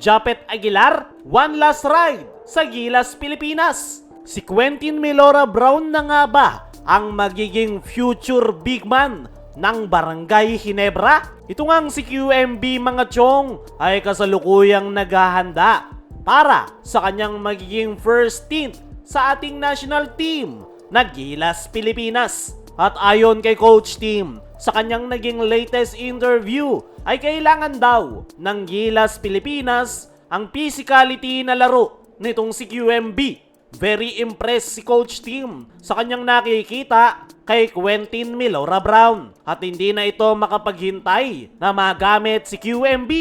Japet Aguilar, one last ride sa Gilas, Pilipinas. Si Quentin Melora Brown na nga ba ang magiging future big man ng Barangay Ginebra? Ito ngang si QMB mga chong ay kasalukuyang naghahanda para sa kanyang magiging first stint sa ating national team na Gilas, Pilipinas. At ayon kay Coach Tim, sa kanyang naging latest interview ay kailangan daw ng Gilas, Pilipinas ang physicality na laro nitong si QMB. Very impressed si Coach Tim sa kanyang nakikita kay Quentin Melora Brown at hindi na ito makapaghintay na magamit si QMB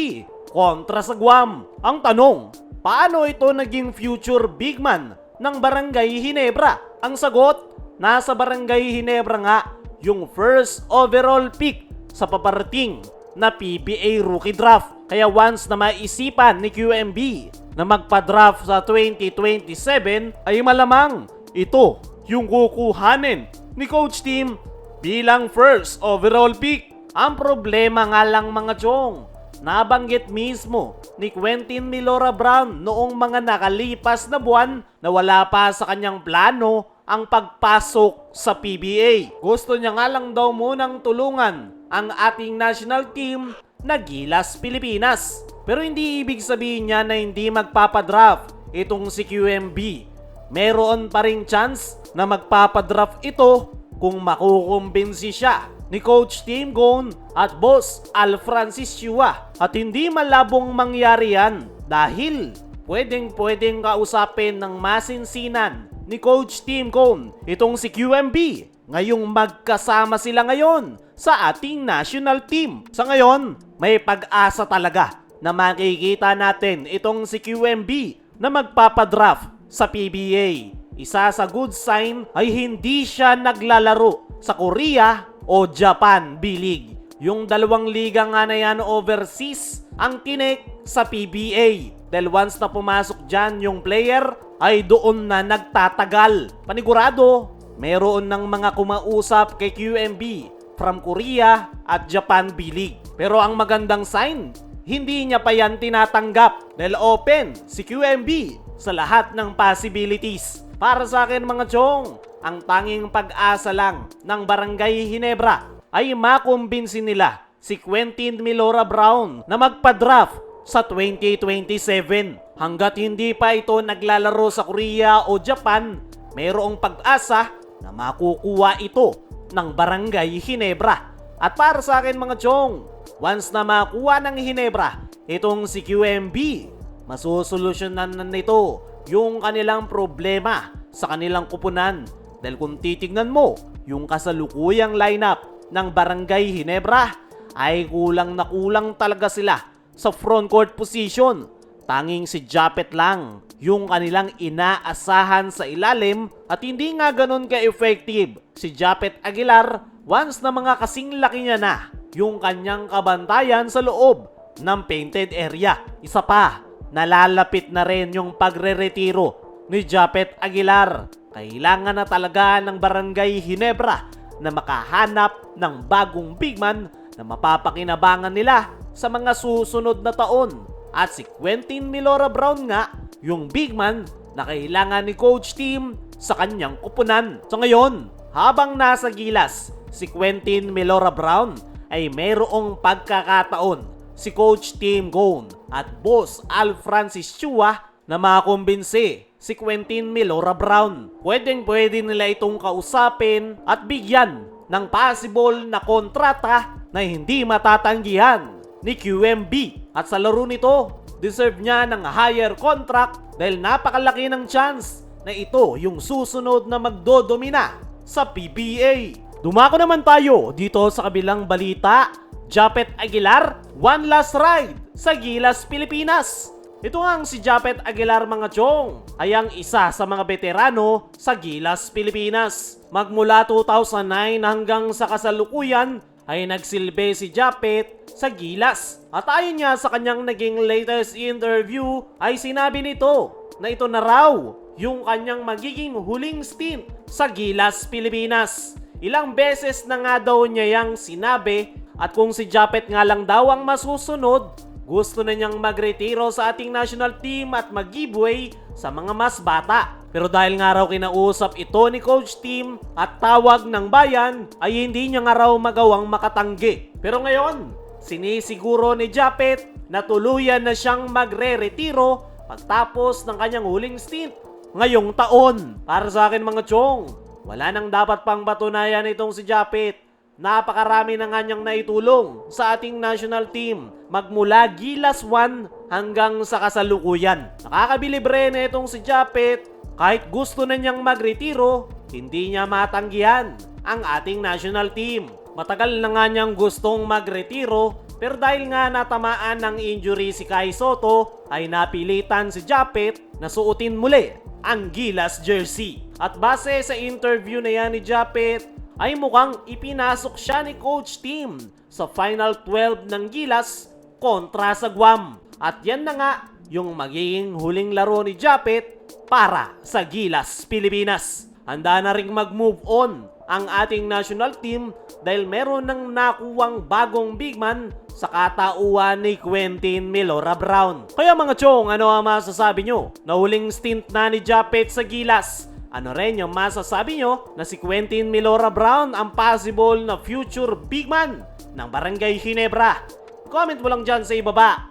kontra sa Guam. Ang tanong, paano ito naging future big man ng Barangay Ginebra? Ang sagot, nasa Barangay Ginebra nga yung first overall pick sa paparating na PBA rookie draft. Kaya once na maisipan ni QMB na magpa-draft sa 2027 ay malamang ito yung kukuhanin ni Coach Tim bilang first overall pick. Ang problema nga lang mga chong, nabanggit mismo ni Quentin Melora Brown noong mga nakalipas na buwan na wala pa sa kanyang plano ang pagpasok sa PBA. Gusto niya nga lang daw munang tulungan ang ating national team na Gilas, Pilipinas. Pero hindi ibig sabihin niya na hindi magpapadraft itong si QMB. Meron pa ring chance na magpapadraft ito kung makukumbinsi siya ni Coach Tim Gon at Boss Al Francis Chua. At hindi malabong mangyari yan dahil pwedeng kausapin ng masinsinan ni Coach Tim Gon itong si QMB ngayong magkasama sila ngayon sa ating national team. Sa ngayon, may pag-asa talaga na makikita natin itong si QMB na magpapadraft sa PBA. Isa sa good sign ay hindi siya naglalaro sa Korea o Japan B-League. Yung dalawang liga nga na yan overseas ang kinek sa PBA. Dahil once na pumasok dyan yung player ay doon na nagtatagal. Panigurado, meron ng mga kumausap kay QMB from Korea at Japan B-League. Pero ang magandang sign, hindi niya pa yan tinatanggap dahil open si QMB sa lahat ng possibilities. Para sa akin mga chong, ang tanging pag-asa lang ng Barangay Ginebra ay makumbinsi nila si Quentin Melora Brown na magpa-draft sa 2027. Hanggat hindi pa ito naglalaro sa Korea o Japan, mayroong pag-asa na makukuha ito ng Barangay Ginebra. At para sa akin mga chong, once na makuha ng Ginebra itong si QMB, masusolusyonan na nito yung kanilang problema sa kanilang kupunan. Dahil kung titignan mo yung kasalukuyang lineup ng Barangay Ginebra ay kulang na kulang talaga sila sa front court position. Tanging si Japet lang yung kanilang inaasahan sa ilalim at hindi nga ganun ka-effective si Japet Aguilar once na mga kasing laki niya na yung kanyang kabantayan sa loob ng painted area. Isa pa, nalalapit na rin yung pagre-retiro ni Japet Aguilar. Kailangan na talaga ng Barangay Ginebra na makahanap ng bagong big man na mapapakinabangan nila sa mga susunod na taon. At si Quentin Melora Brown nga, yung big man na kailangan ni Coach Tim sa kanyang kupunan. So ngayon, habang nasa Gilas, si Quentin Melora Brown ay mayroong pagkakataon si Coach Tim Gon at Boss Al Francis Chua na makumbinsi si Quentin Melora Brown. Pwede nila itong kausapin at bigyan ng possible na kontrata na hindi matatanggihan ni QMB. At sa laro nito, deserve niya ng higher contract dahil napakalaki ng chance na ito yung susunod na magdodomina sa PBA. Dumako naman tayo dito sa kabilang balita. Japet Aguilar, one last ride sa Gilas, Pilipinas. Ito ang si Japet Aguilar mga chong ay ang isa sa mga veterano sa Gilas, Pilipinas. Magmula 2009 hanggang sa kasalukuyan ay nagsilbi si Japet sa Gilas. At ayon niya sa kanyang naging latest interview ay sinabi nito na ito na raw yung kanyang magiging huling stint sa Gilas, Pilipinas. Ilang beses na nga daw niya yang sinabi at kung si Japet nga lang daw ang masusunod gusto na niyang magretiro sa ating national team at mag-giveaway sa mga mas bata. Pero dahil nga raw kinausap ito ni Coach Tim at tawag ng bayan, ay hindi niya nga raw magawang makatanggi. Pero ngayon, sinisiguro ni Japet na tuluyan na siyang magre-retiro pagtapos ng kanyang huling stint ngayong taon. Para sa akin mga chong, wala nang dapat pang patunayan itong si Japet. Napakarami na nga niyang naitulong sa ating national team magmula Gilas 1 hanggang sa kasalukuyan. Nakakabilib rin itong si Japet, kahit gusto na niyang magretiro, hindi niya matanggihan ang ating national team. Matagal na nga niyang gustong magretiro, pero dahil nga natamaan ng injury si Kai Soto, ay napilitan si Japet na suotin muli ang Gilas jersey. At base sa interview na yan ni Japet, ay mukhang ipinasok siya ni Coach Tim sa Final 12 ng Gilas kontra sa Guam. At yan na nga yung magiging huling laro ni Japet para sa Gilas Pilipinas. Handa na ring mag-move on ang ating national team dahil meron nang nakuwang bagong big man sa katauhan ni Quentin Milora Brown. Kaya mga chong, ano ang masasabi nyo? Nahuling stint na ni Japet sa Gilas. Ano rin yung masasabi nyo na si Quentin Milora Brown ang possible na future big man ng Barangay Ginebra? Comment mo lang dyan sa ibaba.